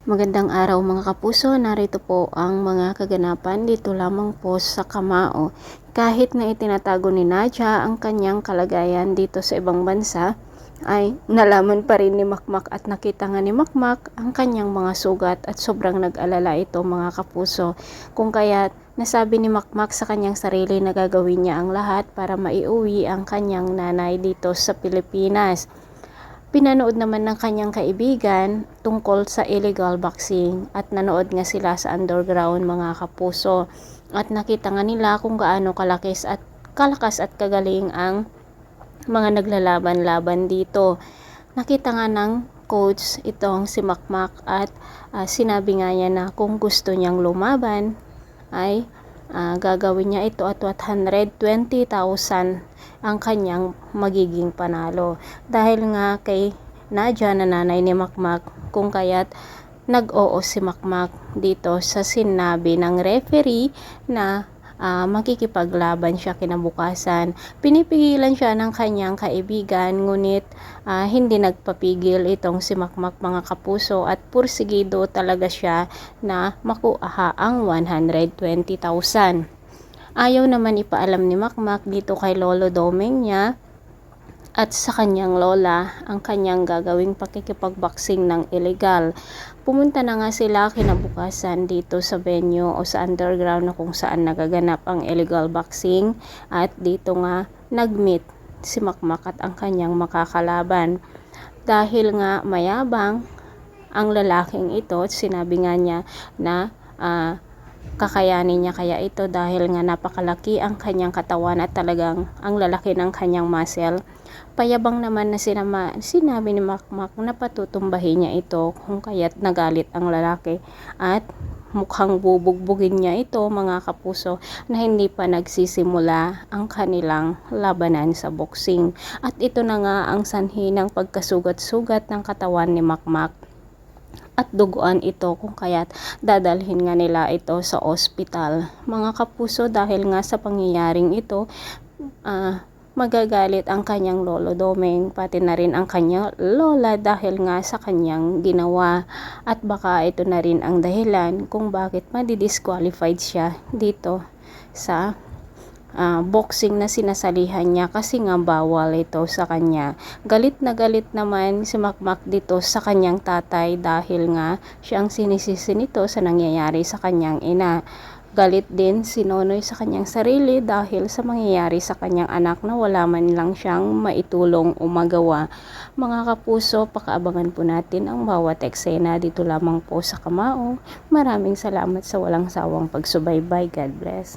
Magandang araw mga kapuso, narito po ang mga kaganapan dito lamang po sa Kamao. Kahit na itinatago ni Nadja ang kanyang kalagayan dito sa ibang bansa, ay nalaman pa rin ni Makmak at nakita nga ni Makmak ang kanyang mga sugat at sobrang nag-alala ito mga kapuso. Kung kaya't nasabi ni Makmak sa kanyang sarili na gagawin niya ang lahat para maiuwi ang kanyang nanay dito sa Pilipinas. Pinanood naman ng kanyang kaibigan tungkol sa illegal boxing at nanood nga sila sa underground mga kapuso at nakita nga nila kung gaano kalakas at kagaling ang mga naglalaban-laban dito. Nakita nga ng coach itong si Makmak at sinabi nga niya na kung gusto niyang lumaban ay gagawin niya ito at 120,000 ang kanyang magiging panalo. Dahil nga kay Nadja na nanay ni Makmak, kung kaya't nag-oo si Makmak dito sa sinabi ng referee na makikipaglaban siya kinabukasan. Pinipigilan siya ng kanyang kaibigan, ngunit hindi nagpapigil itong si Makmak mga kapuso at pursigido talaga siya na makuha ang 120,000. Ayaw naman ipaalam ni Makmak dito kay Lolo Domeng niya at sa kanyang lola ang kanyang gagawing pakikipagboxing ng illegal. Pumunta na nga sila kinabukasan dito sa venue o sa underground na kung saan nagaganap ang illegal boxing at dito nga nagmeet si Makmak at ang kanyang makakalaban. Dahil nga mayabang ang lalaking ito, sinabi nga niya na kakayanin niya kaya ito dahil nga napakalaki ang kanyang katawan at talagang ang lalaki ng kanyang muscle. Payabang naman na sinabi ni Makmak na patutumbahin niya ito kung kaya't nagalit ang lalaki at mukhang bubugbugin niya ito mga kapuso na hindi pa nagsisimula ang kanilang labanan sa boxing. At ito na nga ang sanhi ng pagkasugat-sugat ng katawan ni Makmak at duguan ito kung kaya't dadalhin nga nila ito sa ospital mga kapuso dahil nga sa pangyayaring ito magagalit ang kanyang lolo Domeng pati na rin ang kanyang lola dahil nga sa kanyang ginawa at baka ito na rin ang dahilan kung bakit madidisqualified siya dito sa boxing na sinasalihan niya kasi nga bawal ito sa kanya. Galit na galit naman si Makmak dito sa kanyang tatay dahil nga siyang sinisisi nito sa nangyayari sa kanyang ina. Galit din si Nonoy sa kanyang sarili dahil sa mangyayari sa kanyang anak na wala man lang siyang maitulong o magawa. Mga kapuso, pakaabangan po natin ang bawat eksena dito lamang po sa Kamao. Maraming salamat sa walang sawang pagsubaybay. God bless.